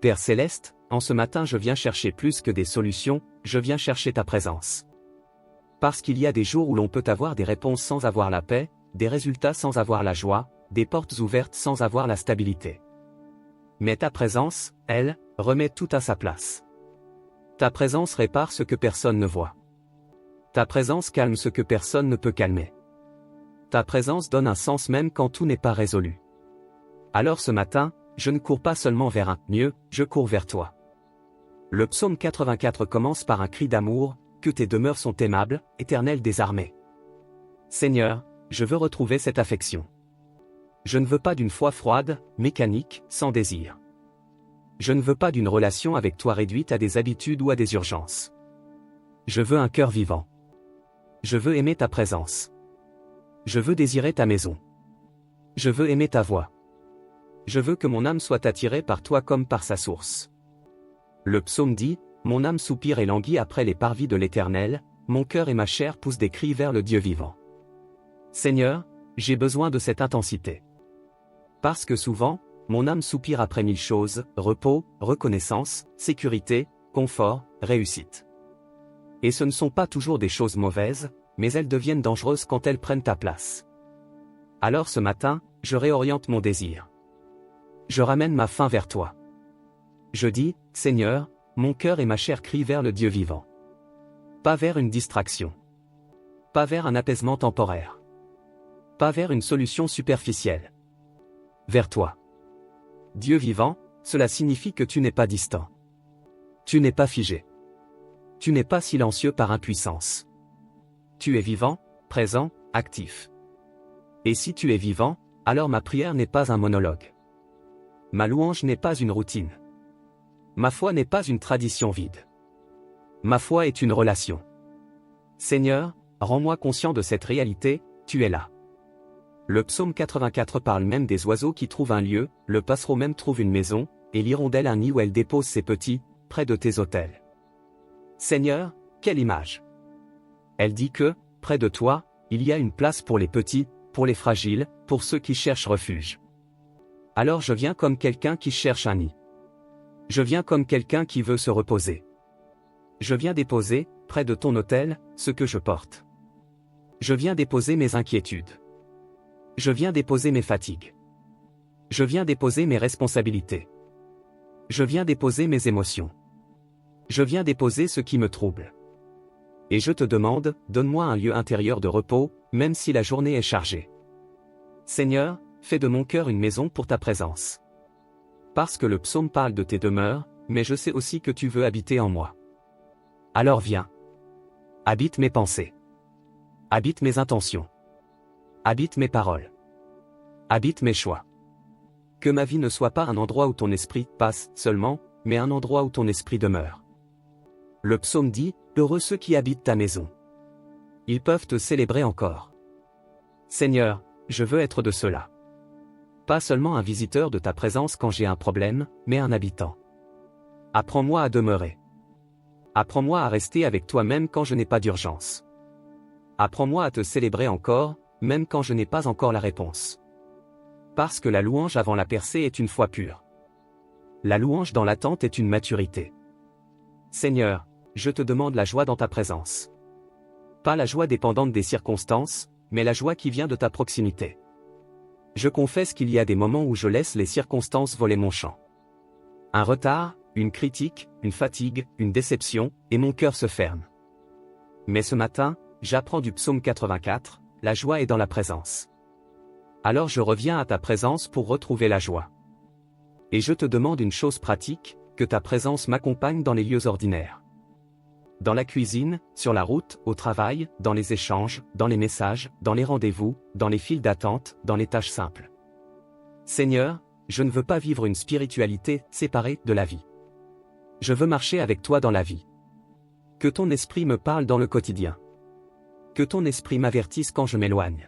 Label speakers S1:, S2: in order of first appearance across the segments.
S1: Père céleste, en ce matin je viens chercher plus que des solutions, je viens chercher ta présence. Parce qu'il y a des jours où l'on peut avoir des réponses sans avoir la paix, des résultats sans avoir la joie, des portes ouvertes sans avoir la stabilité. Mais ta présence, elle, remet tout à sa place. Ta présence répare ce que personne ne voit. Ta présence calme ce que personne ne peut calmer. Ta présence donne un sens même quand tout n'est pas résolu. Alors ce matin, je ne cours pas seulement vers un mieux, je cours vers toi. Le psaume 84 commence par un cri d'amour, que tes demeures sont aimables, Éternel des armées. Seigneur, je veux retrouver cette affection. Je ne veux pas d'une foi froide, mécanique, sans désir. Je ne veux pas d'une relation avec toi réduite à des habitudes ou à des urgences. Je veux un cœur vivant. Je veux aimer ta présence. Je veux désirer ta maison. Je veux aimer ta voix. Je veux que mon âme soit attirée par toi comme par sa source. Le psaume dit, « Mon âme soupire et languit après les parvis de l'Éternel, mon cœur et ma chair poussent des cris vers le Dieu vivant. » Seigneur, j'ai besoin de cette intensité. Parce que souvent, mon âme soupire après 1000 choses, repos, reconnaissance, sécurité, confort, réussite. Et ce ne sont pas toujours des choses mauvaises, mais elles deviennent dangereuses quand elles prennent ta place. Alors ce matin, je réoriente mon désir. Je ramène ma faim vers toi. Je dis, Seigneur, mon cœur et ma chair crient vers le Dieu vivant. Pas vers une distraction. Pas vers un apaisement temporaire. Pas vers une solution superficielle. Vers toi. Dieu vivant, cela signifie que tu n'es pas distant. Tu n'es pas figé. Tu n'es pas silencieux par impuissance. Tu es vivant, présent, actif. Et si tu es vivant, alors ma prière n'est pas un monologue. Ma louange n'est pas une routine. Ma foi n'est pas une tradition vide. Ma foi est une relation. Seigneur, rends-moi conscient de cette réalité, tu es là. Le psaume 84 parle même des oiseaux qui trouvent un lieu, le passereau même trouve une maison, et l'hirondelle un nid où elle dépose ses petits, près de tes autels. Seigneur, quelle image! Elle dit que, près de toi, il y a une place pour les petits, pour les fragiles, pour ceux qui cherchent refuge. Alors je viens comme quelqu'un qui cherche un nid. Je viens comme quelqu'un qui veut se reposer. Je viens déposer, près de ton autel, ce que je porte. Je viens déposer mes inquiétudes. Je viens déposer mes fatigues. Je viens déposer mes responsabilités. Je viens déposer mes émotions. Je viens déposer ce qui me trouble. Et je te demande, donne-moi un lieu intérieur de repos, même si la journée est chargée. Seigneur, fais de mon cœur une maison pour ta présence. Parce que le psaume parle de tes demeures, mais je sais aussi que tu veux habiter en moi. Alors viens. Habite mes pensées. Habite mes intentions. Habite mes paroles. Habite mes choix. Que ma vie ne soit pas un endroit où ton esprit passe seulement, mais un endroit où ton esprit demeure. Le psaume dit, heureux ceux qui habitent ta maison. Ils peuvent te célébrer encore. Seigneur, je veux être de ceux-là. Pas seulement un visiteur de ta présence quand j'ai un problème, mais un habitant. Apprends-moi à demeurer. Apprends-moi à rester avec toi même quand je n'ai pas d'urgence. Apprends-moi à te célébrer encore, même quand je n'ai pas encore la réponse. Parce que la louange avant la percée est une foi pure. La louange dans l'attente est une maturité. Seigneur, je te demande la joie dans ta présence. Pas la joie dépendante des circonstances, mais la joie qui vient de ta proximité. Je confesse qu'il y a des moments où je laisse les circonstances voler mon champ. Un retard, une critique, une fatigue, une déception, et mon cœur se ferme. Mais ce matin, j'apprends du psaume 84, la joie est dans la présence. Alors je reviens à ta présence pour retrouver la joie. Et je te demande une chose pratique, que ta présence m'accompagne dans les lieux ordinaires. Dans la cuisine, sur la route, au travail, dans les échanges, dans les messages, dans les rendez-vous, dans les files d'attente, dans les tâches simples. Seigneur, je ne veux pas vivre une spiritualité séparée de la vie. Je veux marcher avec toi dans la vie. Que ton esprit me parle dans le quotidien. Que ton esprit m'avertisse quand je m'éloigne.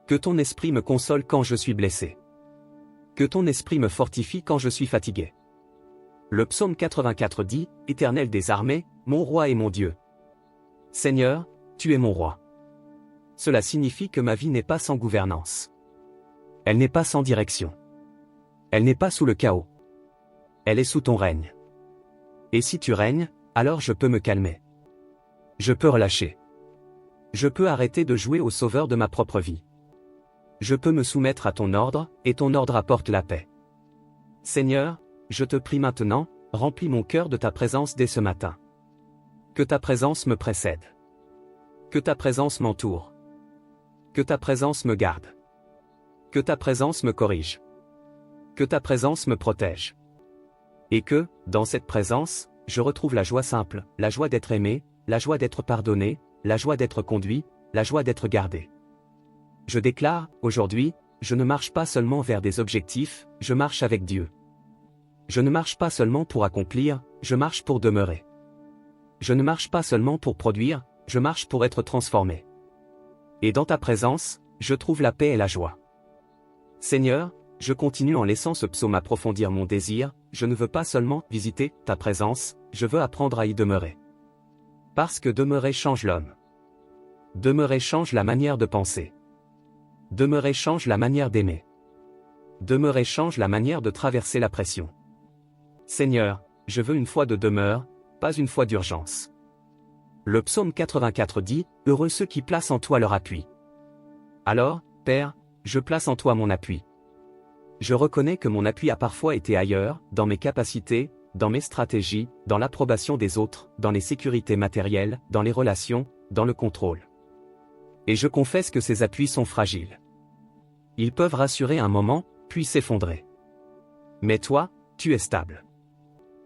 S1: Que ton esprit me console quand je suis blessé. Que ton esprit me fortifie quand je suis fatigué. Le psaume 84 dit, « Éternel des armées, mon roi et mon Dieu. » Seigneur, tu es mon roi. Cela signifie que ma vie n'est pas sans gouvernance. Elle n'est pas sans direction. Elle n'est pas sous le chaos. Elle est sous ton règne. Et si tu règnes, alors je peux me calmer. Je peux relâcher. Je peux arrêter de jouer au sauveur de ma propre vie. Je peux me soumettre à ton ordre, et ton ordre apporte la paix. Seigneur, je te prie maintenant, remplis mon cœur de ta présence dès ce matin. Que ta présence me précède. Que ta présence m'entoure. Que ta présence me garde. Que ta présence me corrige. Que ta présence me protège. Et que, dans cette présence, je retrouve la joie simple, la joie d'être aimé, la joie d'être pardonné, la joie d'être conduit, la joie d'être gardé. Je déclare, aujourd'hui, je ne marche pas seulement vers des objectifs, je marche avec Dieu. Je ne marche pas seulement pour accomplir, je marche pour demeurer. Je ne marche pas seulement pour produire, je marche pour être transformé. Et dans ta présence, je trouve la paix et la joie. Seigneur, je continue en laissant ce psaume approfondir mon désir, je ne veux pas seulement visiter ta présence, je veux apprendre à y demeurer. Parce que demeurer change l'homme. Demeurer change la manière de penser. Demeurer change la manière d'aimer. Demeurer change la manière de traverser la pression. Seigneur, je veux une foi de demeure, pas une foi d'urgence. Le psaume 84 dit, « Heureux ceux qui placent en toi leur appui. » Alors, Père, je place en toi mon appui. Je reconnais que mon appui a parfois été ailleurs, dans mes capacités, dans mes stratégies, dans l'approbation des autres, dans les sécurités matérielles, dans les relations, dans le contrôle. Et je confesse que ces appuis sont fragiles. Ils peuvent rassurer un moment, puis s'effondrer. Mais toi, tu es stable.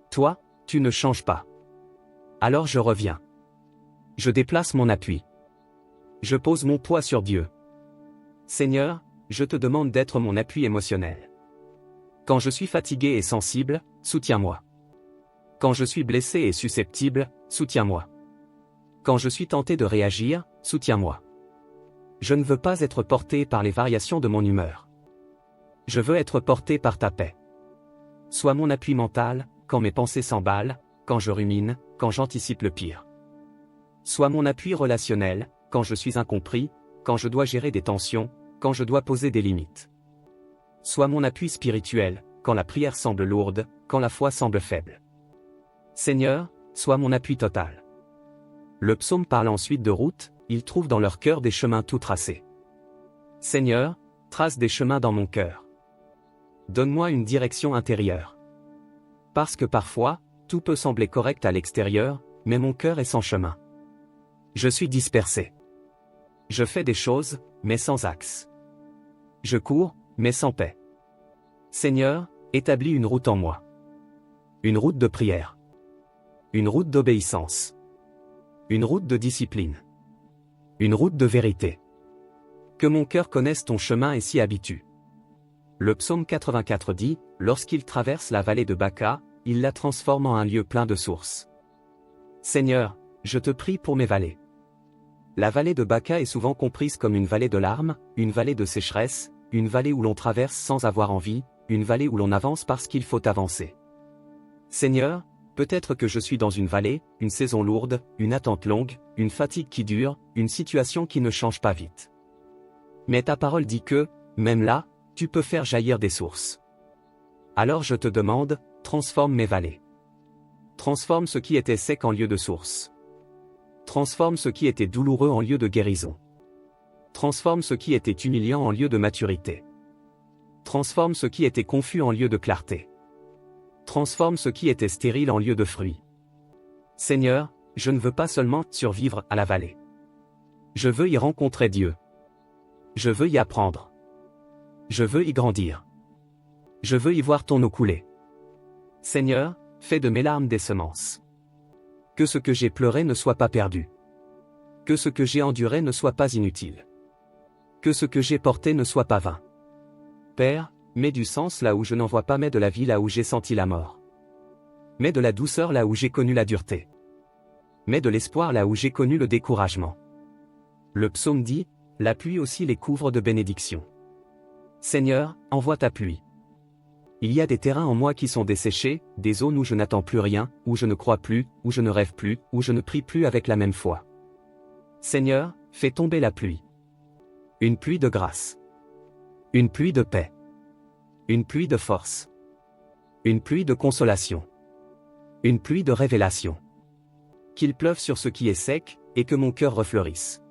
S1: Toi, tu ne changes pas. Alors je reviens. Je déplace mon appui. Je pose mon poids sur Dieu. Seigneur, je te demande d'être mon appui émotionnel. Quand je suis fatigué et sensible, soutiens-moi. Quand je suis blessé et susceptible, soutiens-moi. Quand je suis tenté de réagir, soutiens-moi. Je ne veux pas être porté par les variations de mon humeur. Je veux être porté par ta paix. Sois mon appui mental, quand mes pensées s'emballent, quand je rumine, quand j'anticipe le pire. Sois mon appui relationnel, quand je suis incompris, quand je dois gérer des tensions, quand je dois poser des limites. Sois mon appui spirituel, quand la prière semble lourde, quand la foi semble faible. Seigneur, sois mon appui total. Le psaume parle ensuite de route, ils trouvent dans leur cœur des chemins tout tracés. Seigneur, trace des chemins dans mon cœur. Donne-moi une direction intérieure. Parce que parfois, tout peut sembler correct à l'extérieur, mais mon cœur est sans chemin. Je suis dispersé. Je fais des choses, mais sans axe. Je cours, mais sans paix. Seigneur, établis une route en moi. Une route de prière. Une route d'obéissance. Une route de discipline. Une route de vérité. Que mon cœur connaisse ton chemin et s'y habitue. Le psaume 84 dit, « Lorsqu'il traverse la vallée de Baca, il la transforme en un lieu plein de sources. » Seigneur, je te prie pour mes vallées. La vallée de Baca est souvent comprise comme une vallée de larmes, une vallée de sécheresse, une vallée où l'on traverse sans avoir envie, une vallée où l'on avance parce qu'il faut avancer. Seigneur, peut-être que je suis dans une vallée, une saison lourde, une attente longue, une fatigue qui dure, une situation qui ne change pas vite. Mais ta parole dit que, même là, tu peux faire jaillir des sources. Alors je te demande, transforme mes vallées. Transforme ce qui était sec en lieu de source. Transforme ce qui était douloureux en lieu de guérison. Transforme ce qui était humiliant en lieu de maturité. Transforme ce qui était confus en lieu de clarté. Transforme ce qui était stérile en lieu de fruit. Seigneur, je ne veux pas seulement survivre à la vallée. Je veux y rencontrer Dieu. Je veux y apprendre. Je veux y grandir. Je veux y voir ton eau couler. Seigneur, fais de mes larmes des semences. Que ce que j'ai pleuré ne soit pas perdu. Que ce que j'ai enduré ne soit pas inutile. Que ce que j'ai porté ne soit pas vain. Père, mets du sens là où je n'en vois pas, mets de la vie là où j'ai senti la mort. Mets de la douceur là où j'ai connu la dureté. Mets de l'espoir là où j'ai connu le découragement. Le psaume dit, la pluie aussi les couvre de bénédictions. Seigneur, envoie ta pluie. Il y a des terrains en moi qui sont desséchés, des zones où je n'attends plus rien, où je ne crois plus, où je ne rêve plus, où je ne prie plus avec la même foi. Seigneur, fais tomber la pluie. Une pluie de grâce. Une pluie de paix. Une pluie de force. Une pluie de consolation. Une pluie de révélation. Qu'il pleuve sur ce qui est sec, et que mon cœur refleurisse.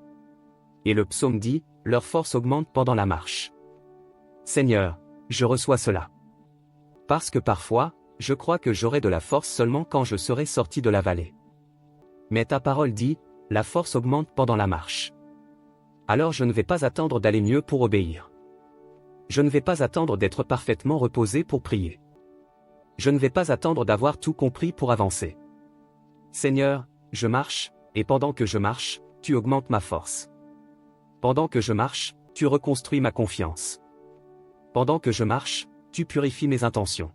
S1: Et le psaume dit, leur force augmente pendant la marche. Seigneur, je reçois cela. Parce que parfois, je crois que j'aurai de la force seulement quand je serai sorti de la vallée. Mais ta parole dit, la force augmente pendant la marche. Alors je ne vais pas attendre d'aller mieux pour obéir. Je ne vais pas attendre d'être parfaitement reposé pour prier. Je ne vais pas attendre d'avoir tout compris pour avancer. Seigneur, je marche, et pendant que je marche, tu augmentes ma force. Pendant que je marche, tu reconstruis ma confiance. Pendant que je marche, tu purifies mes intentions.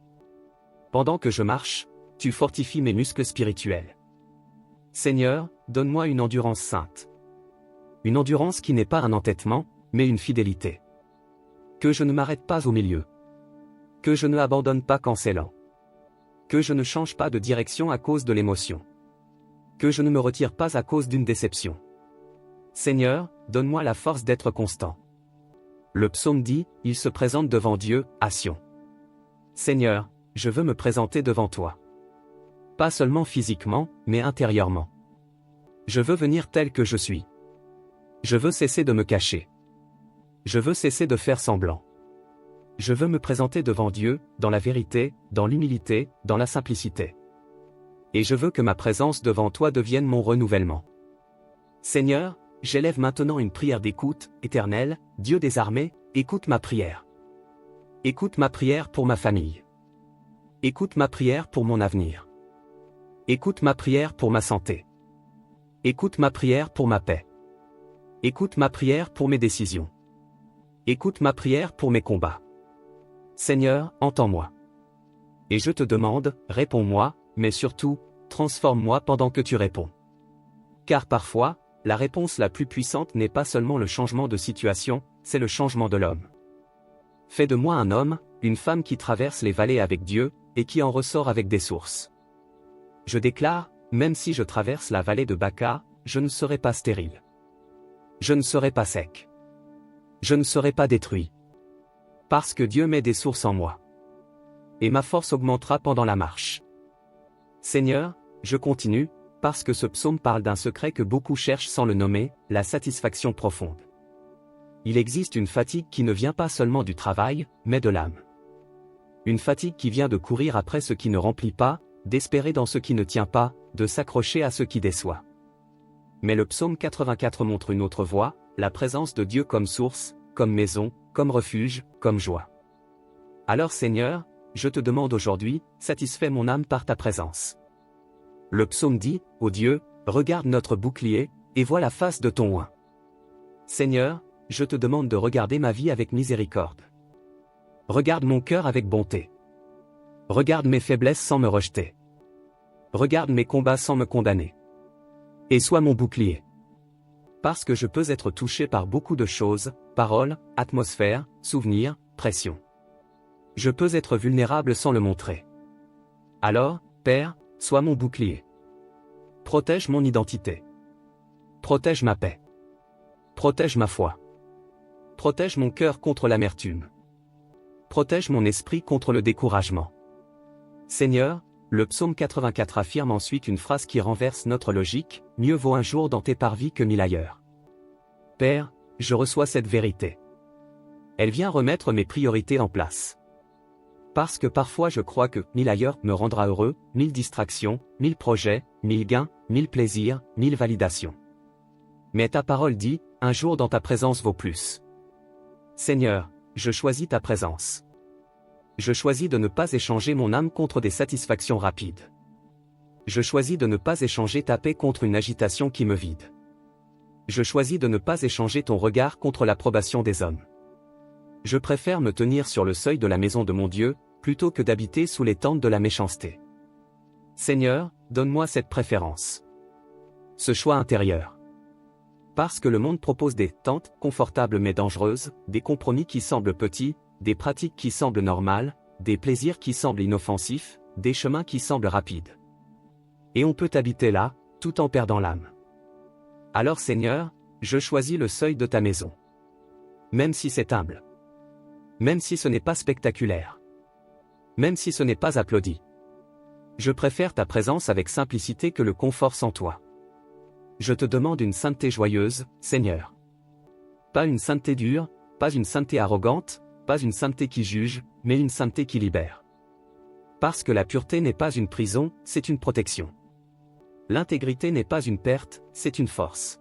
S1: Pendant que je marche, tu fortifies mes muscles spirituels. Seigneur, donne-moi une endurance sainte. Une endurance qui n'est pas un entêtement, mais une fidélité. Que je ne m'arrête pas au milieu. Que je ne abandonne pas quand c'est lent. Que je ne change pas de direction à cause de l'émotion. Que je ne me retire pas à cause d'une déception. Seigneur, donne-moi la force d'être constant. Le psaume dit, il se présente devant Dieu, à Sion. Seigneur, je veux me présenter devant toi. Pas seulement physiquement, mais intérieurement. Je veux venir tel que je suis. Je veux cesser de me cacher. Je veux cesser de faire semblant. Je veux me présenter devant Dieu, dans la vérité, dans l'humilité, dans la simplicité. Et je veux que ma présence devant toi devienne mon renouvellement. Seigneur, j'élève maintenant une prière d'écoute, Éternel, Dieu des armées, écoute ma prière. Écoute ma prière pour ma famille. Écoute ma prière pour mon avenir. Écoute ma prière pour ma santé. Écoute ma prière pour ma paix. Écoute ma prière pour mes décisions. Écoute ma prière pour mes combats. Seigneur, entends-moi. Et je te demande, réponds-moi, mais surtout, transforme-moi pendant que tu réponds. Car parfois, la réponse la plus puissante n'est pas seulement le changement de situation, c'est le changement de l'homme. Fais de moi un homme, une femme qui traverse les vallées avec Dieu, et qui en ressort avec des sources. Je déclare, même si je traverse la vallée de Baca, je ne serai pas stérile. Je ne serai pas sec. Je ne serai pas détruit. Parce que Dieu met des sources en moi. Et ma force augmentera pendant la marche. Seigneur, je continue, parce que ce psaume parle d'un secret que beaucoup cherchent sans le nommer, la satisfaction profonde. Il existe une fatigue qui ne vient pas seulement du travail, mais de l'âme. Une fatigue qui vient de courir après ce qui ne remplit pas, d'espérer dans ce qui ne tient pas, de s'accrocher à ce qui déçoit. Mais le psaume 84 montre une autre voie, la présence de Dieu comme source, comme maison, comme refuge, comme joie. Alors Seigneur, je te demande aujourd'hui, satisfais mon âme par ta présence. Le psaume dit, ô Dieu, regarde notre bouclier, et vois la face de ton oint. Seigneur, je te demande de regarder ma vie avec miséricorde. Regarde mon cœur avec bonté. Regarde mes faiblesses sans me rejeter. Regarde mes combats sans me condamner. Et sois mon bouclier. Parce que je peux être touché par beaucoup de choses, paroles, atmosphère, souvenirs, pression. Je peux être vulnérable sans le montrer. Alors, Père, sois mon bouclier. Protège mon identité. Protège ma paix. Protège ma foi. Protège mon cœur contre l'amertume. Protège mon esprit contre le découragement. Seigneur, le psaume 84 affirme ensuite une phrase qui renverse notre logique, mieux vaut un jour dans tes parvis que 1000 ailleurs. Père, je reçois cette vérité. Elle vient remettre mes priorités en place. Parce que parfois je crois que 1000 ailleurs me rendra heureux, 1000 distractions, 1000 projets, 1000 gains, 1000 plaisirs, 1000 validations. Mais ta parole dit, un jour dans ta présence vaut plus. Seigneur, je choisis ta présence. Je choisis de ne pas échanger mon âme contre des satisfactions rapides. Je choisis de ne pas échanger ta paix contre une agitation qui me vide. Je choisis de ne pas échanger ton regard contre l'approbation des hommes. Je préfère me tenir sur le seuil de la maison de mon Dieu, plutôt que d'habiter sous les tentes de la méchanceté. Seigneur, donne-moi cette préférence. Ce choix intérieur. Parce que le monde propose des tentes confortables mais dangereuses, des compromis qui semblent petits, des pratiques qui semblent normales, des plaisirs qui semblent inoffensifs, des chemins qui semblent rapides. Et on peut habiter là, tout en perdant l'âme. Alors Seigneur, je choisis le seuil de ta maison. Même si c'est humble. Même si ce n'est pas spectaculaire. Même si ce n'est pas applaudi. Je préfère ta présence avec simplicité que le confort sans toi. Je te demande une sainteté joyeuse, Seigneur. Pas une sainteté dure, pas une sainteté arrogante, pas une sainteté qui juge, mais une sainteté qui libère. Parce que la pureté n'est pas une prison, c'est une protection. L'intégrité n'est pas une perte, c'est une force.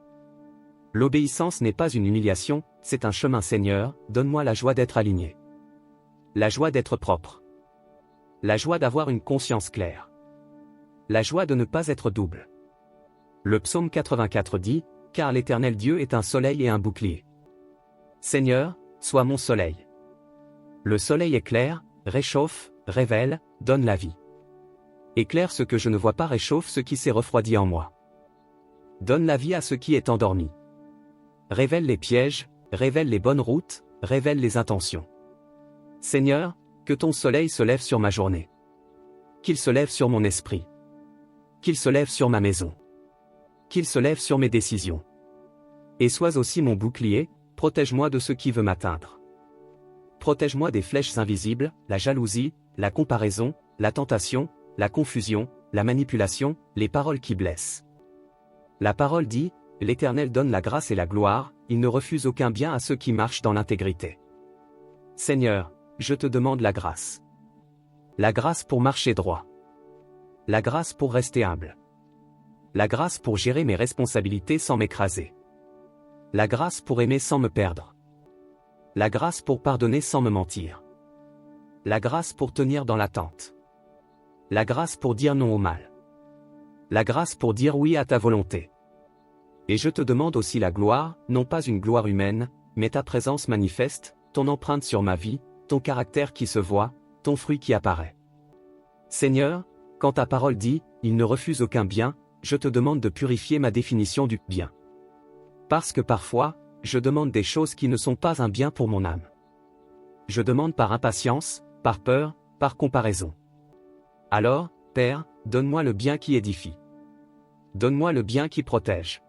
S1: L'obéissance n'est pas une humiliation, c'est un chemin. Seigneur, donne-moi la joie d'être aligné. La joie d'être propre. La joie d'avoir une conscience claire. La joie de ne pas être double. Le psaume 84 dit, « Car l'Éternel Dieu est un soleil et un bouclier. » Seigneur, sois mon soleil. Le soleil éclaire, réchauffe, révèle, donne la vie. Éclaire ce que je ne vois pas, réchauffe ce qui s'est refroidi en moi. Donne la vie à ce qui est endormi. Révèle les pièges, révèle les bonnes routes, révèle les intentions. Seigneur, que ton soleil se lève sur ma journée. Qu'il se lève sur mon esprit. Qu'il se lève sur ma maison. Qu'il se lève sur mes décisions. Et sois aussi mon bouclier, protège-moi de ce qui veut m'atteindre. Protège-moi des flèches invisibles, la jalousie, la comparaison, la tentation, la confusion, la manipulation, les paroles qui blessent. La parole dit, l'Éternel donne la grâce et la gloire, il ne refuse aucun bien à ceux qui marchent dans l'intégrité. Seigneur, je te demande la grâce. La grâce pour marcher droit. La grâce pour rester humble. La grâce pour gérer mes responsabilités sans m'écraser. La grâce pour aimer sans me perdre. La grâce pour pardonner sans me mentir. La grâce pour tenir dans l'attente. La grâce pour dire non au mal. La grâce pour dire oui à ta volonté. Et je te demande aussi la gloire, non pas une gloire humaine, mais ta présence manifeste, ton empreinte sur ma vie, ton caractère qui se voit, ton fruit qui apparaît. Seigneur, quand ta parole dit, il ne refuse aucun bien, je te demande de purifier ma définition du bien. Parce que parfois, je demande des choses qui ne sont pas un bien pour mon âme. Je demande par impatience, par peur, par comparaison. Alors, Père, donne-moi le bien qui édifie. Donne-moi le bien qui protège.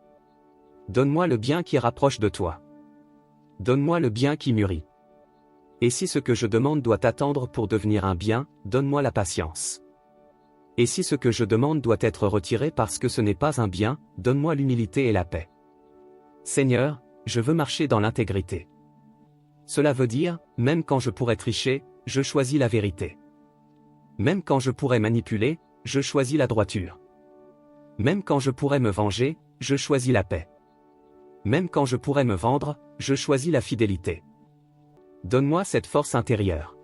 S1: Donne-moi le bien qui rapproche de toi. Donne-moi le bien qui mûrit. Et si ce que je demande doit attendre pour devenir un bien, donne-moi la patience. Et si ce que je demande doit être retiré parce que ce n'est pas un bien, donne-moi l'humilité et la paix. Seigneur, je veux marcher dans l'intégrité. Cela veut dire, même quand je pourrais tricher, je choisis la vérité. Même quand je pourrais manipuler, je choisis la droiture. Même quand je pourrais me venger, je choisis la paix. Même quand je pourrais me vendre, je choisis la fidélité. Donne-moi cette force intérieure.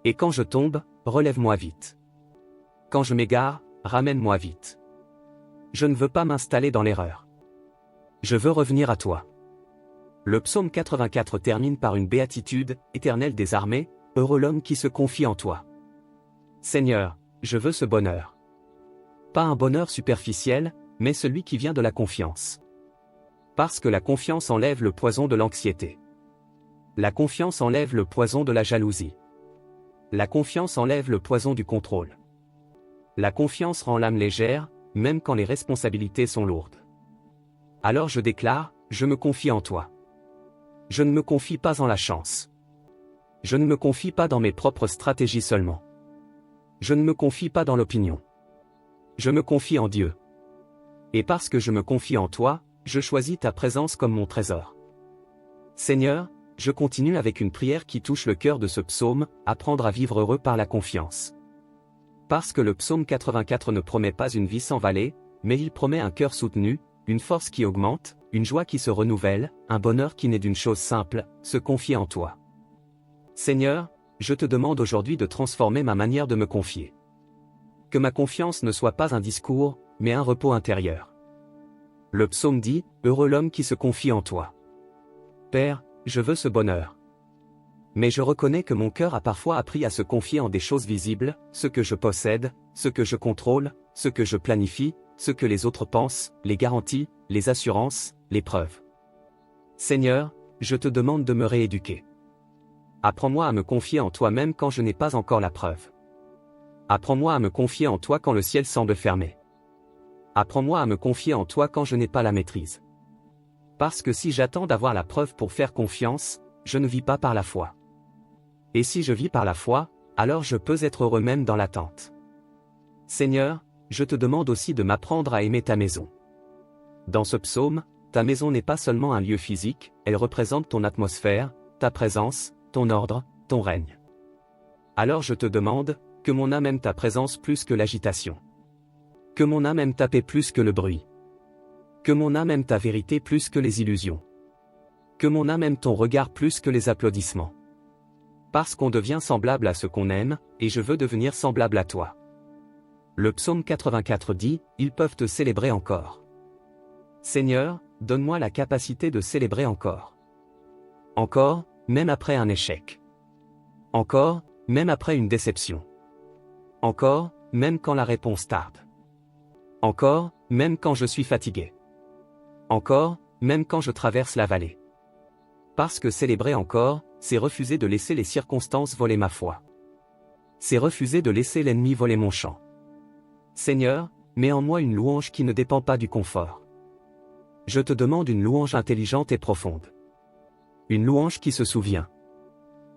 S1: Et quand je tombe, relève-moi vite. Quand je m'égare, ramène-moi vite. Je ne veux pas m'installer dans l'erreur. Je veux revenir à toi. Le psaume 84 termine par une béatitude, Éternel des armées, heureux l'homme qui se confie en toi. Seigneur, je veux ce bonheur. Pas un bonheur superficiel, mais celui qui vient de la confiance. Parce que la confiance enlève le poison de l'anxiété. La confiance enlève le poison de la jalousie. La confiance enlève le poison du contrôle. La confiance rend l'âme légère, même quand les responsabilités sont lourdes. Alors je déclare, je me confie en toi. Je ne me confie pas en la chance. Je ne me confie pas dans mes propres stratégies seulement. Je ne me confie pas dans l'opinion. Je me confie en Dieu. Et parce que je me confie en toi, je choisis ta présence comme mon trésor. Seigneur, je continue avec une prière qui touche le cœur de ce psaume, apprendre à vivre heureux par la confiance. Parce que le psaume 84 ne promet pas une vie sans vallée, mais il promet un cœur soutenu, une force qui augmente, une joie qui se renouvelle, un bonheur qui naît d'une chose simple, se confier en toi. Seigneur, je te demande aujourd'hui de transformer ma manière de me confier. Que ma confiance ne soit pas un discours, mais un repos intérieur. Le psaume dit, heureux l'homme qui se confie en toi. Père, je veux ce bonheur. Mais je reconnais que mon cœur a parfois appris à se confier en des choses visibles, ce que je possède, ce que je contrôle, ce que je planifie, ce que les autres pensent, les garanties, les assurances, les preuves. Seigneur, je te demande de me rééduquer. Apprends-moi à me confier en toi même quand je n'ai pas encore la preuve. Apprends-moi à me confier en toi quand le ciel semble fermé. Apprends-moi à me confier en toi quand je n'ai pas la maîtrise. Parce que si j'attends d'avoir la preuve pour faire confiance, je ne vis pas par la foi. Et si je vis par la foi, alors je peux être heureux même dans l'attente. Seigneur, je te demande aussi de m'apprendre à aimer ta maison. Dans ce psaume, ta maison n'est pas seulement un lieu physique, elle représente ton atmosphère, ta présence, ton ordre, ton règne. Alors je te demande, que mon âme aime ta présence plus que l'agitation. Que mon âme aime ta paix plus que le bruit. Que mon âme aime ta vérité plus que les illusions. Que mon âme aime ton regard plus que les applaudissements. Parce qu'on devient semblable à ce qu'on aime, et je veux devenir semblable à toi. Le psaume 84 dit, « Ils peuvent te célébrer encore. » Seigneur, donne-moi la capacité de célébrer encore. Encore, même après un échec. Encore, même après une déception. Encore, même quand la réponse tarde. Encore, même quand je suis fatigué. Encore, même quand je traverse la vallée. Parce que célébrer encore, c'est refuser de laisser les circonstances voler ma foi. C'est refuser de laisser l'ennemi voler mon chant. Seigneur, mets en moi une louange qui ne dépend pas du confort. Je te demande une louange intelligente et profonde. Une louange qui se souvient.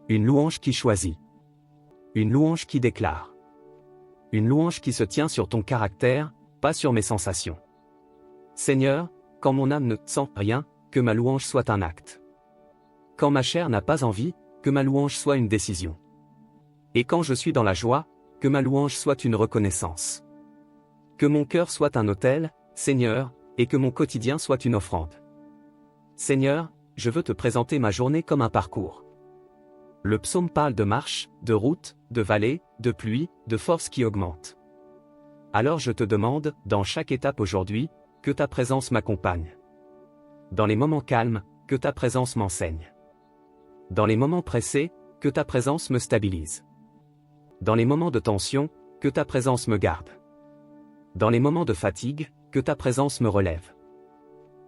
S1: Une louange qui choisit. Une louange qui déclare. Une louange qui se tient sur ton caractère, pas sur mes sensations. Seigneur, quand mon âme ne sent rien, que ma louange soit un acte. Quand ma chair n'a pas envie, que ma louange soit une décision. Et quand je suis dans la joie, que ma louange soit une reconnaissance. Que mon cœur soit un autel, Seigneur, et que mon quotidien soit une offrande. Seigneur, je veux te présenter ma journée comme un parcours. Le psaume parle de marche, de route, de vallée, de pluie, de force qui augmente. Alors je te demande, dans chaque étape aujourd'hui, que ta présence m'accompagne. Dans les moments calmes, que ta présence m'enseigne. Dans les moments pressés, que ta présence me stabilise. Dans les moments de tension, que ta présence me garde. Dans les moments de fatigue, que ta présence me relève.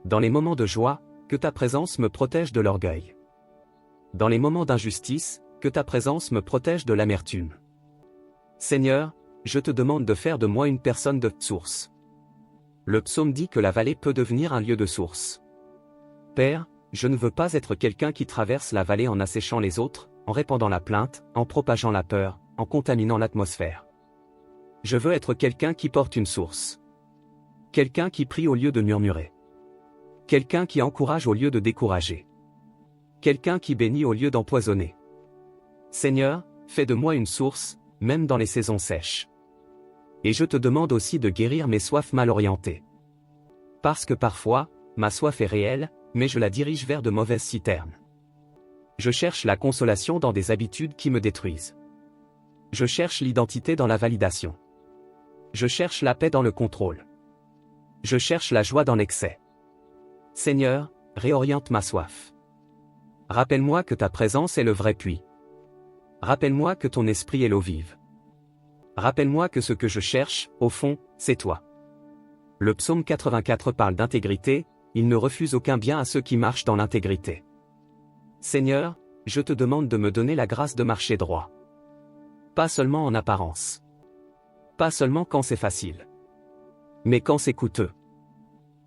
S1: Dans les moments de joie, que ta présence me protège de l'orgueil. Dans les moments d'injustice, que ta présence me protège de l'amertume. Seigneur, je te demande de faire de moi une personne de source. Le psaume dit que la vallée peut devenir un lieu de source. Père, je ne veux pas être quelqu'un qui traverse la vallée en asséchant les autres, en répandant la plainte, en propageant la peur, en contaminant l'atmosphère. Je veux être quelqu'un qui porte une source. Quelqu'un qui prie au lieu de murmurer. Quelqu'un qui encourage au lieu de décourager. Quelqu'un qui bénit au lieu d'empoisonner. Seigneur, fais de moi une source, même dans les saisons sèches. Et je te demande aussi de guérir mes soifs mal orientées. Parce que parfois, ma soif est réelle, mais je la dirige vers de mauvaises citernes. Je cherche la consolation dans des habitudes qui me détruisent. Je cherche l'identité dans la validation. Je cherche la paix dans le contrôle. Je cherche la joie dans l'excès. Seigneur, réoriente ma soif. Rappelle-moi que ta présence est le vrai puits. Rappelle-moi que ton esprit est l'eau vive. Rappelle-moi que ce que je cherche, au fond, c'est toi. Le psaume 84 parle d'intégrité, il ne refuse aucun bien à ceux qui marchent dans l'intégrité. Seigneur, je te demande de me donner la grâce de marcher droit. Pas seulement en apparence. Pas seulement quand c'est facile. Mais quand c'est coûteux.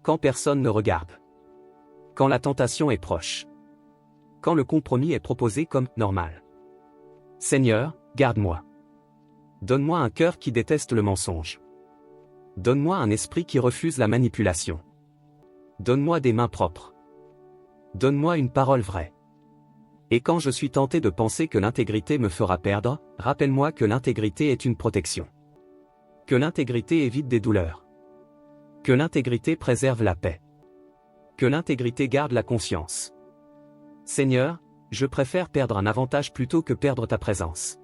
S1: Quand personne ne regarde. Quand la tentation est proche. Quand le compromis est proposé comme normal. Seigneur, garde-moi. Donne-moi un cœur qui déteste le mensonge. Donne-moi un esprit qui refuse la manipulation. Donne-moi des mains propres. Donne-moi une parole vraie. Et quand je suis tenté de penser que l'intégrité me fera perdre, rappelle-moi que l'intégrité est une protection. Que l'intégrité évite des douleurs. Que l'intégrité préserve la paix. Que l'intégrité garde la conscience. Seigneur, je préfère perdre un avantage plutôt que perdre ta présence.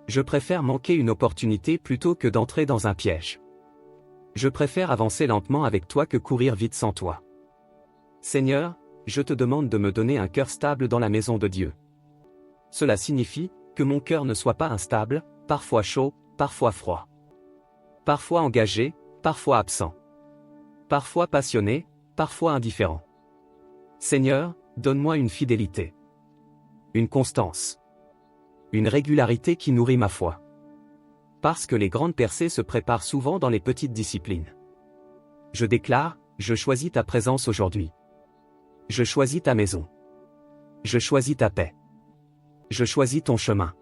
S1: Je préfère manquer une opportunité plutôt que d'entrer dans un piège. Je préfère avancer lentement avec toi que courir vite sans toi. Seigneur, je te demande de me donner un cœur stable dans la maison de Dieu. Cela signifie que mon cœur ne soit pas instable, parfois chaud, parfois froid. Parfois engagé, parfois absent. Parfois passionné, parfois indifférent. Seigneur, donne-moi une fidélité. Une constance. Une régularité qui nourrit ma foi. Parce que les grandes percées se préparent souvent dans les petites disciplines. Je déclare, je choisis ta présence aujourd'hui. Je choisis ta maison. Je choisis ta paix. Je choisis ton chemin.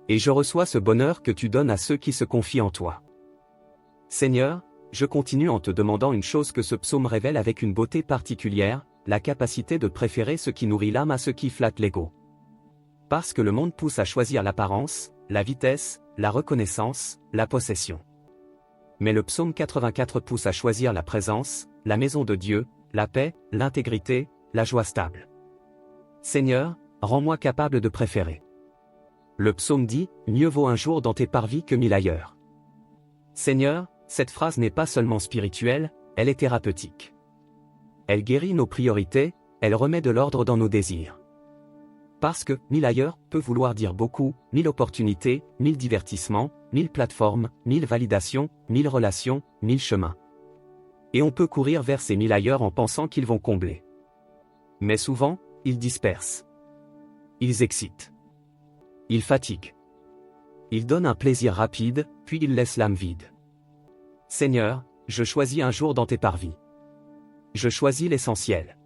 S1: Et je reçois ce bonheur que tu donnes à ceux qui se confient en toi. Seigneur, je continue en te demandant une chose que ce psaume révèle avec une beauté particulière, la capacité de préférer ce qui nourrit l'âme à ce qui flatte l'ego. Parce que le monde pousse à choisir l'apparence, la vitesse, la reconnaissance, la possession. Mais le psaume 84 pousse à choisir la présence, la maison de Dieu, la paix, l'intégrité, la joie stable. Seigneur, rends-moi capable de préférer. Le psaume dit, mieux vaut un jour dans tes parvis que 1000 ailleurs. Seigneur, cette phrase n'est pas seulement spirituelle, elle est thérapeutique. Elle guérit nos priorités, elle remet de l'ordre dans nos désirs. Parce que 1000 ailleurs peut vouloir dire beaucoup, 1000 opportunités, 1000 divertissements, 1000 plateformes, 1000 validations, 1000 relations, 1000 chemins. Et on peut courir vers ces 1000 ailleurs en pensant qu'ils vont combler. Mais souvent, ils dispersent. Ils excitent. Ils fatiguent. Ils donnent un plaisir rapide, puis ils laissent l'âme vide. Seigneur, je choisis un jour dans tes parvis. Je choisis l'essentiel.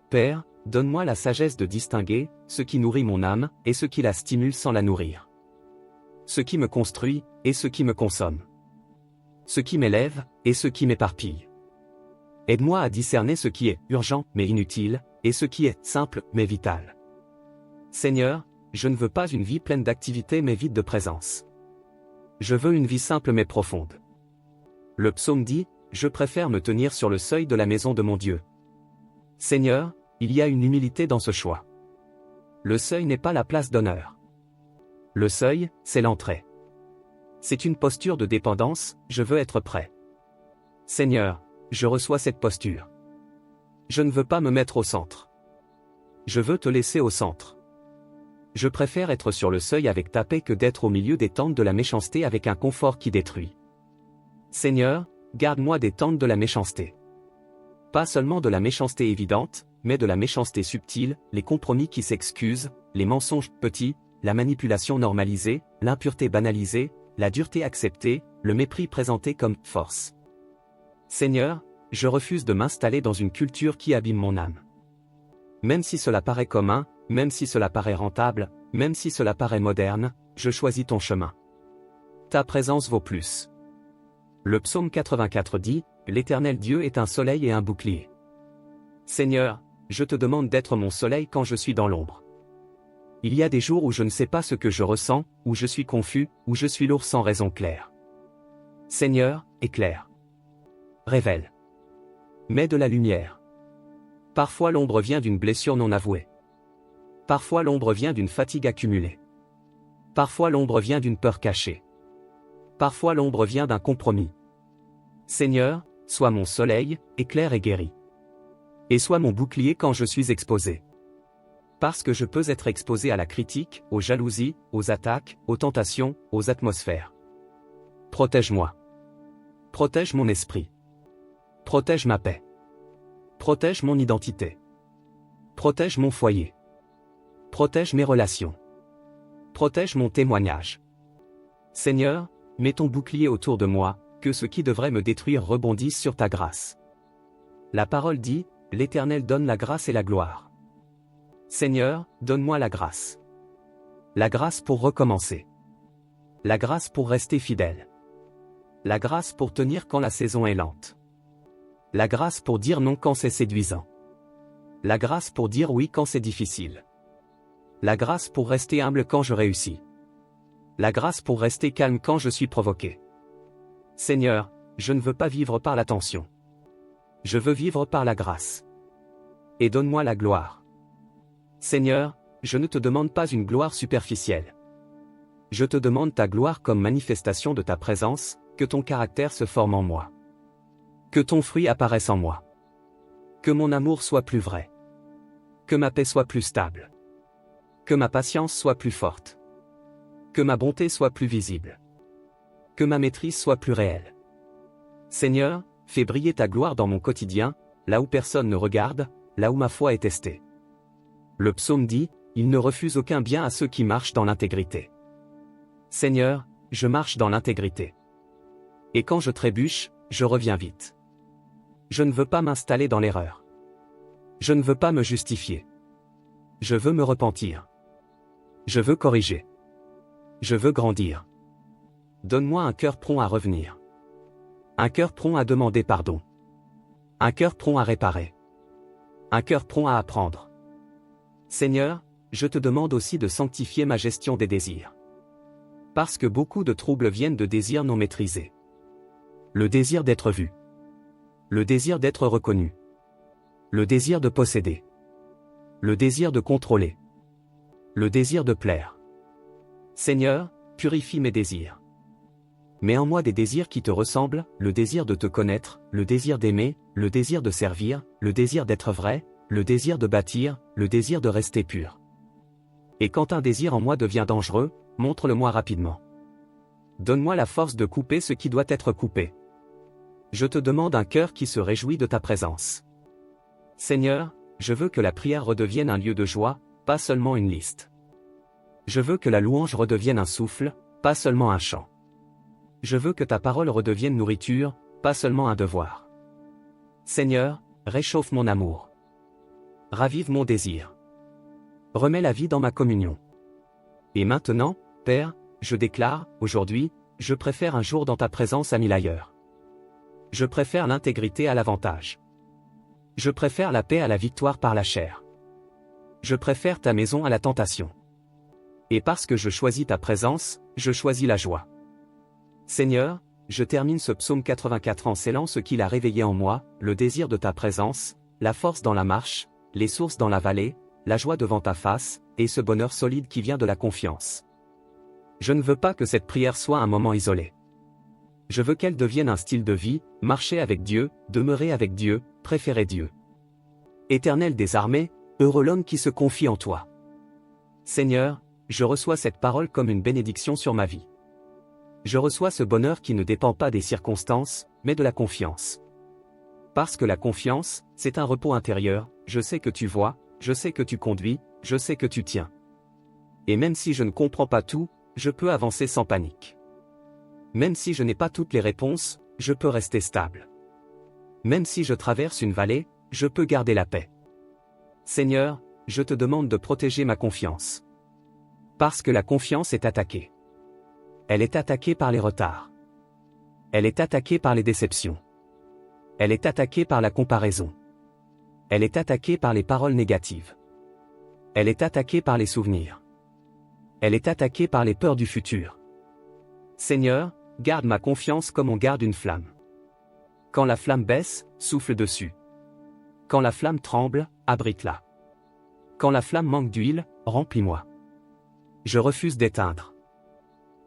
S1: Père, donne-moi la sagesse de distinguer ce qui nourrit mon âme et ce qui la stimule sans la nourrir. Ce qui me construit et ce qui me consomme. Ce qui m'élève et ce qui m'éparpille. Aide-moi à discerner ce qui est urgent mais inutile et ce qui est simple mais vital. Seigneur, je ne veux pas une vie pleine d'activité mais vide de présence. Je veux une vie simple mais profonde. Le psaume dit, je préfère me tenir sur le seuil de la maison de mon Dieu. Seigneur, il y a une humilité dans ce choix. Le seuil n'est pas la place d'honneur. Le seuil, c'est l'entrée. C'est une posture de dépendance, je veux être prêt. Seigneur, je reçois cette posture. Je ne veux pas me mettre au centre. Je veux te laisser au centre. Je préfère être sur le seuil avec ta paix que d'être au milieu des tentes de la méchanceté avec un confort qui détruit. Seigneur, garde-moi des tentes de la méchanceté. Pas seulement de la méchanceté évidente, mais de la méchanceté subtile, les compromis qui s'excusent, les mensonges petits, la manipulation normalisée, l'impureté banalisée, la dureté acceptée, le mépris présenté comme force. Seigneur, je refuse de m'installer dans une culture qui abîme mon âme. Même si cela paraît commun, même si cela paraît rentable, même si cela paraît moderne, je choisis ton chemin. Ta présence vaut plus. Le psaume 84 dit, l'Éternel Dieu est un soleil et un bouclier. Seigneur, je te demande d'être mon soleil quand je suis dans l'ombre. Il y a des jours où je ne sais pas ce que je ressens, où je suis confus, où je suis lourd sans raison claire. Seigneur, éclaire. Révèle. Mets de la lumière. Parfois l'ombre vient d'une blessure non avouée. Parfois l'ombre vient d'une fatigue accumulée. Parfois l'ombre vient d'une peur cachée. Parfois l'ombre vient d'un compromis. Seigneur, sois mon soleil, éclaire et guéris. Et sois mon bouclier quand je suis exposé. Parce que je peux être exposé à la critique, aux jalousies, aux attaques, aux tentations, aux atmosphères. Protège-moi. Protège mon esprit. Protège ma paix. Protège mon identité. Protège mon foyer. Protège mes relations. Protège mon témoignage. Seigneur, mets ton bouclier autour de moi, que ce qui devrait me détruire rebondisse sur ta grâce. La parole dit, l'Éternel donne la grâce et la gloire. Seigneur, donne-moi la grâce. La grâce pour recommencer. La grâce pour rester fidèle. La grâce pour tenir quand la saison est lente. La grâce pour dire non quand c'est séduisant. La grâce pour dire oui quand c'est difficile. La grâce pour rester humble quand je réussis. La grâce pour rester calme quand je suis provoqué. Seigneur, je ne veux pas vivre par la tension. Je veux vivre par la grâce. Et donne-moi la gloire. Seigneur, je ne te demande pas une gloire superficielle. Je te demande ta gloire comme manifestation de ta présence, que ton caractère se forme en moi. Que ton fruit apparaisse en moi. Que mon amour soit plus vrai. Que ma paix soit plus stable. Que ma patience soit plus forte. Que ma bonté soit plus visible. Que ma maîtrise soit plus réelle. Seigneur, fais briller ta gloire dans mon quotidien, là où personne ne regarde, là où ma foi est testée. Le psaume dit, il ne refuse aucun bien à ceux qui marchent dans l'intégrité. Seigneur, je marche dans l'intégrité. Et quand je trébuche, je reviens vite. Je ne veux pas m'installer dans l'erreur. Je ne veux pas me justifier. Je veux me repentir. Je veux corriger. je veux grandir. Donne-moi un cœur prompt à revenir. Un cœur prompt à demander pardon. Un cœur prompt à réparer. Un cœur prompt à apprendre. Seigneur, je te demande aussi de sanctifier ma gestion des désirs. Parce que beaucoup de troubles viennent de désirs non maîtrisés. Le désir d'être vu. Le désir d'être reconnu. Le désir de posséder. Le désir de contrôler. Le désir de plaire. Seigneur, purifie mes désirs. Mets en moi des désirs qui te ressemblent, le désir de te connaître, le désir d'aimer, le désir de servir, le désir d'être vrai, le désir de bâtir, le désir de rester pur. Et quand un désir en moi devient dangereux, montre-le-moi rapidement. Donne-moi la force de couper ce qui doit être coupé. Je te demande un cœur qui se réjouit de ta présence. Seigneur, je veux que la prière redevienne un lieu de joie, pas seulement une liste. Je veux que la louange redevienne un souffle, pas seulement un chant. Je veux que ta parole redevienne nourriture, pas seulement un devoir. Seigneur, réchauffe mon amour. Ravive mon désir. Remets la vie dans ma communion. Et maintenant, Père, je déclare, aujourd'hui, je préfère un jour dans ta présence à 1000 ailleurs. Je préfère l'intégrité à l'avantage. Je préfère la paix à la victoire par la chair. Je préfère ta maison à la tentation. Et parce que je choisis ta présence, je choisis la joie. Seigneur, je termine ce psaume 84 en scellant ce qu'il a réveillé en moi, le désir de ta présence, la force dans la marche, les sources dans la vallée, la joie devant ta face, et ce bonheur solide qui vient de la confiance. Je ne veux pas que cette prière soit un moment isolé. Je veux qu'elle devienne un style de vie, marcher avec Dieu, demeurer avec Dieu, préférer Dieu. Éternel des armées, heureux l'homme qui se confie en toi. Seigneur, je reçois cette parole comme une bénédiction sur ma vie. Je reçois ce bonheur qui ne dépend pas des circonstances, mais de la confiance. Parce que la confiance, c'est un repos intérieur, je sais que tu vois, je sais que tu conduis, je sais que tu tiens. Et même si je ne comprends pas tout, je peux avancer sans panique. Même si je n'ai pas toutes les réponses, je peux rester stable. Même si je traverse une vallée, je peux garder la paix. Seigneur, je te demande de protéger ma confiance. Parce que la confiance est attaquée. Elle est attaquée par les retards. Elle est attaquée par les déceptions. Elle est attaquée par la comparaison. Elle est attaquée par les paroles négatives. Elle est attaquée par les souvenirs. Elle est attaquée par les peurs du futur. Seigneur, garde ma confiance comme on garde une flamme. Quand la flamme baisse, souffle dessus. Quand la flamme tremble, abrite-la. Quand la flamme manque d'huile, remplis-moi. Je refuse d'éteindre.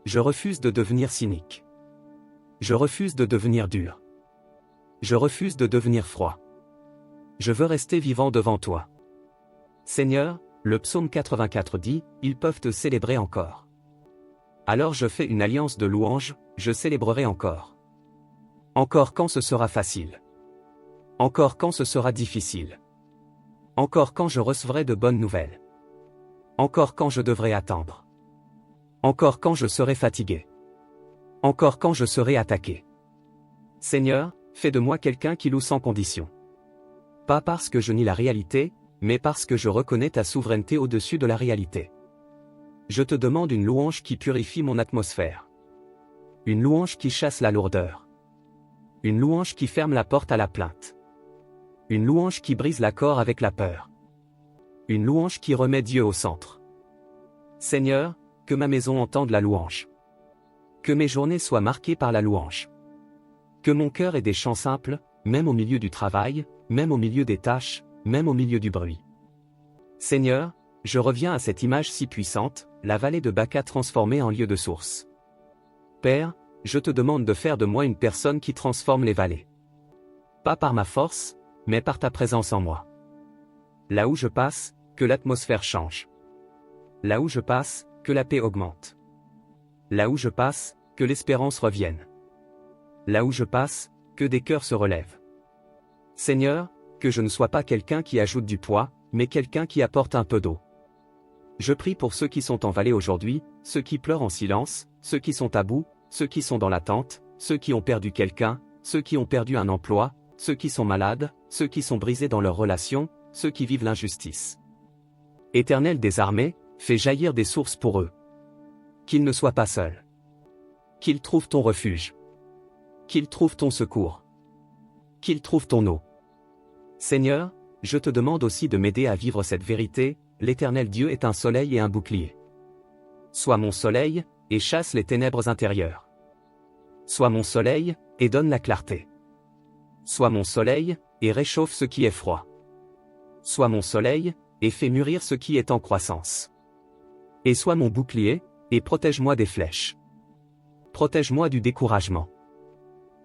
S1: Je refuse de devenir cynique. Je refuse de devenir dur. Je refuse de devenir froid. Je veux rester vivant devant toi. Seigneur, le psaume 84 dit, ils peuvent te célébrer encore. Alors je fais une alliance de louanges, je célébrerai encore. Encore quand ce sera facile. Encore quand ce sera difficile. Encore quand je recevrai de bonnes nouvelles. Encore quand je devrai attendre. Encore quand je serai fatigué. Encore quand je serai attaqué. Seigneur, fais de moi quelqu'un qui loue sans condition. Pas parce que je nie la réalité, mais parce que je reconnais ta souveraineté au-dessus de la réalité. Je te demande une louange qui purifie mon atmosphère. Une louange qui chasse la lourdeur. Une louange qui ferme la porte à la plainte. Une louange qui brise l'accord avec la peur. Une louange qui remet Dieu au centre. Seigneur, que ma maison entende la louange. Que mes journées soient marquées par la louange. Que mon cœur ait des chants simples, même au milieu du travail, même au milieu des tâches, même au milieu du bruit. Seigneur, je reviens à cette image si puissante, la vallée de Baca transformée en lieu de source. Père, je te demande de faire de moi une personne qui transforme les vallées. Pas par ma force, mais par ta présence en moi. Là où je passe, que l'atmosphère change. Là où je passe, que la paix augmente. Là où je passe, que l'espérance revienne. Là où je passe, que des cœurs se relèvent. Seigneur, que je ne sois pas quelqu'un qui ajoute du poids, mais quelqu'un qui apporte un peu d'eau. Je prie pour ceux qui sont en vallée aujourd'hui, ceux qui pleurent en silence, ceux qui sont à bout, ceux qui sont dans l'attente, ceux qui ont perdu quelqu'un, ceux qui ont perdu un emploi, ceux qui sont malades, ceux qui sont brisés dans leurs relations, ceux qui vivent l'injustice. Éternel des armées, fais jaillir des sources pour eux. qu'il ne soit pas seul. Qu'il trouve ton refuge. Qu'il trouve ton secours. Qu'il trouve ton eau. Seigneur, je te demande aussi de m'aider à vivre cette vérité, l'Éternel Dieu est un soleil et un bouclier. Sois mon soleil, et chasse les ténèbres intérieures. Sois mon soleil, et donne la clarté. Sois mon soleil, et réchauffe ce qui est froid. Sois mon soleil, et fais mûrir ce qui est en croissance. Et sois mon bouclier, et protège-moi des flèches. Protège-moi du découragement.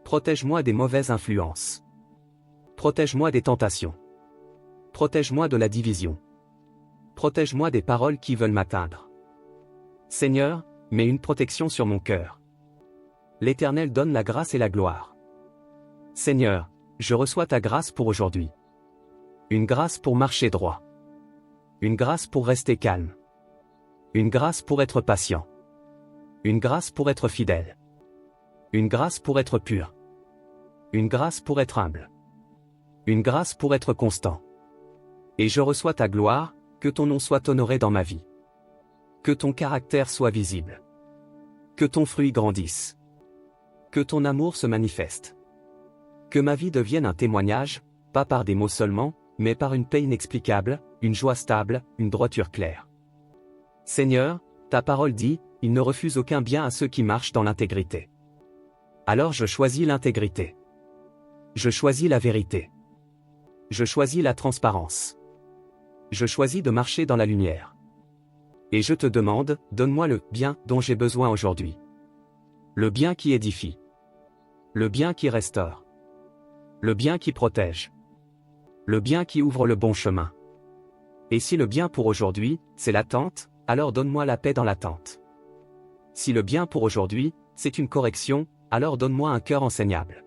S1: Protège-moi des mauvaises influences. Protège-moi des tentations. Protège-moi de la division. Protège-moi des paroles qui veulent m'atteindre. Seigneur, mets une protection sur mon cœur. L'Éternel donne la grâce et la gloire. Seigneur, je reçois ta grâce pour aujourd'hui. Une grâce pour marcher droit. Une grâce pour rester calme. Une grâce pour être patient. Une grâce pour être fidèle. Une grâce pour être pur. Une grâce pour être humble. Une grâce pour être constant. Et je reçois ta gloire, que ton nom soit honoré dans ma vie. Que ton caractère soit visible. Que ton fruit grandisse. Que ton amour se manifeste. Que ma vie devienne un témoignage, pas par des mots seulement, mais par une paix inexplicable, une joie stable, une droiture claire. Seigneur, ta parole dit, il ne refuse aucun bien à ceux qui marchent dans l'intégrité. Alors je choisis l'intégrité. Je choisis la vérité. Je choisis la transparence. Je choisis de marcher dans la lumière. Et je te demande, donne-moi le bien dont j'ai besoin aujourd'hui. Le bien qui édifie. Le bien qui restaure. Le bien qui protège. Le bien qui ouvre le bon chemin. Et si le bien pour aujourd'hui, c'est l'attente, alors donne-moi la paix dans l'attente. Si le bien pour aujourd'hui, c'est une correction, alors donne-moi un cœur enseignable.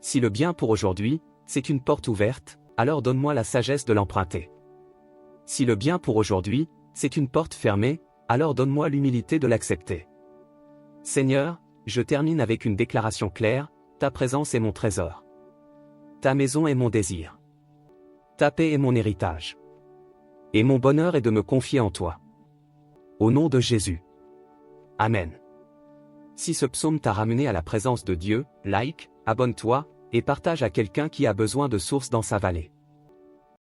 S1: Si le bien pour aujourd'hui, c'est une porte ouverte, alors donne-moi la sagesse de l'emprunter. Si le bien pour aujourd'hui, c'est une porte fermée, alors donne-moi l'humilité de l'accepter. Seigneur, je termine avec une déclaration claire, ta présence est mon trésor. Ta maison est mon désir. Ta paix est mon héritage. Et mon bonheur est de me confier en toi. Au nom de Jésus. Amen. Si ce psaume t'a ramené à la présence de Dieu, like, abonne-toi, et partage à quelqu'un qui a besoin de sources dans sa vallée.